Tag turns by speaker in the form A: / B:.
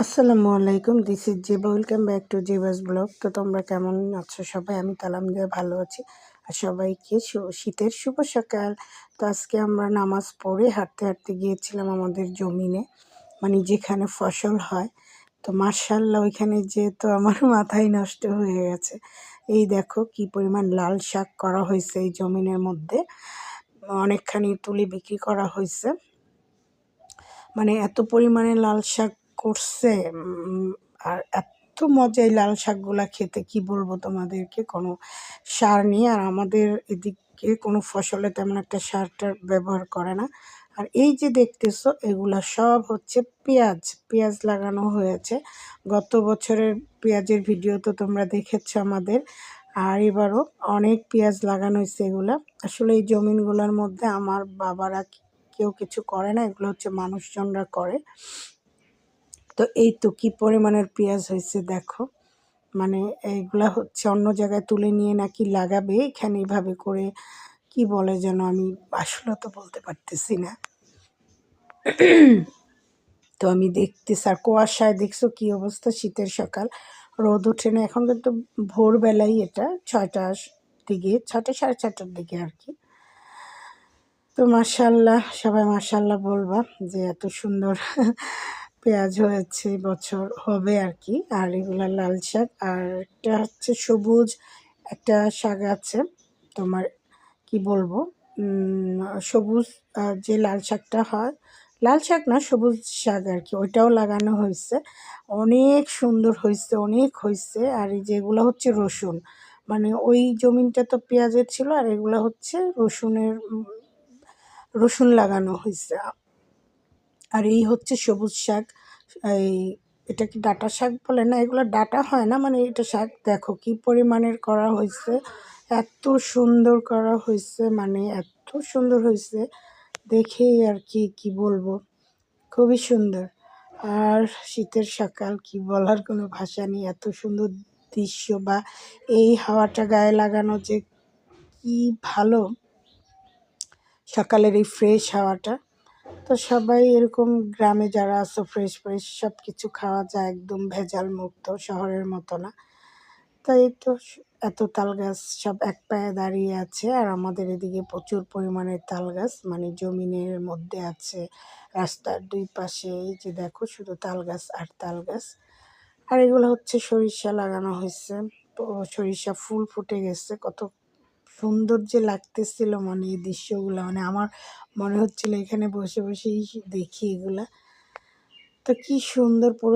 A: আসসালামু আলাইকুম, this is Zeba. Welcome back to Zeba's blog. তো তোমরা কেমন আছো সবাই? আমি তো আলহামদুলিল্লাহ ভালো আছি। আর সবাইকে শীতের শুভ সকাল। তো আজকে আমরা নামাজ পড়ে হাঁটতে হাঁটতে গিয়েছিলাম আমাদের জমিনে, মানে যেখানে ফসল হয়। তো মার্শাল্লাহ ওইখানে যেয়ে তো আমার মাথাই নষ্ট হয়ে গেছে। এই দেখো কি পরিমাণ লাল শাক করা হয়েছে এই জমিনের মধ্যে, অনেকখানি তুলে বিক্রি করা হয়েছে। মানে এত পরিমাণে লাল শাক করছে, আর এত মজা এই লাল শাকগুলা খেতে, কি বলবো তোমাদেরকে। কোনো সার নেই, আর আমাদের এদিকে কোনো ফসলে তেমন একটা সারটার ব্যবহার করে না। আর এই যে দেখতেছো এগুলা সব হচ্ছে পেঁয়াজ পেঁয়াজ লাগানো হয়েছে। গত বছরের পেঁয়াজের ভিডিও তো তোমরা দেখেছো আমাদের। আর এবারও অনেক পেঁয়াজ লাগানো হয়েছে। এগুলা আসলে এই জমিনগুলোর মধ্যে আমার বাবারা কেউ কিছু করে না, এগুলো হচ্ছে মানুষজনরা করে। তো এই তো কি পরিমাণের পেঁয়াজ হয়েছে দেখো। মানে এইগুলা হচ্ছে অন্য জায়গায় তুলে নিয়ে নাকি লাগাবে এখানে এইভাবে করে, কি বলে যেন, আমি আসলে তো বলতে পারতেছি না। তো আমি দেখতেছি, আর কুয়াশায় দেখছো কি অবস্থা। শীতের সকাল, রোদ ওঠে না এখন, কিন্তু ভোরবেলায় এটা 6টার দিকে, 6টা সাড়ে 6টার দিকে আর কি। তো মাশাল্লাহ, সবাই মাশাল্লাহ বলবা যে এত সুন্দর পেঁয়াজ হয়েছে, বছর হবে আর কি। আর এগুলা লাল শাক, আর একটা হচ্ছে সবুজ একটা শাক আছে তোমার, কি বলবো, সবুজ যে লাল শাকটা হয়, লাল শাক না সবুজ শাক আর কি, ওইটাও লাগানো হয়েছে। অনেক সুন্দর হয়েছে, অনেক হয়েছে। আর এই যেগুলো হচ্ছে রসুন, মানে ওই জমিনটা তো পেঁয়াজের ছিল, আর এগুলো হচ্ছে রসুন লাগানো হয়েছে। আর এই হচ্ছে সবুজ শাক। এই এটা কি ডাঁটা শাক বলে না, এগুলো ডাঁটা হয় না, মানে এটা শাক। দেখো কি পরিমাণের করা হয়েছে, এত সুন্দর করা হয়েছে, মানে এত সুন্দর হয়েছে দেখেই আর কি কি বলবো, খুবই সুন্দর। আর শীতের সকাল, কি বলার কোনো ভাষা নেই, এত সুন্দর দৃশ্য। বা এই হাওয়াটা গায়ে লাগানো যে কি ভালো, সকালের এই ফ্রেশ হাওয়াটা। তো সবাই এরকম গ্রামে যারা আছো, ফ্রেশ ফ্রেশ সব কিছু খাওয়া যায়, একদম ভেজাল মুক্ত, শহরের মতো না। তাই তো এত তাল গাছ সব এক পায়ে দাঁড়িয়ে আছে। আর আমাদের এদিকে প্রচুর পরিমাণে তাল গাছ, মানে জমিনের মধ্যে আছে, রাস্তার দুই পাশে। এই যে দেখো শুধু তাল গাছ আর তাল গাছ। আর এগুলো হচ্ছে সরিষা লাগানো হয়েছে, তো সরিষা ফুল ফুটে গেছে, কত সুন্দর যে লাগতেছিল, মানে এই দৃশ্যগুলো, মানে আমার মনে হচ্ছিল এখানে বসে বসেই দেখি এগুলা। তো কি সুন্দর পুরো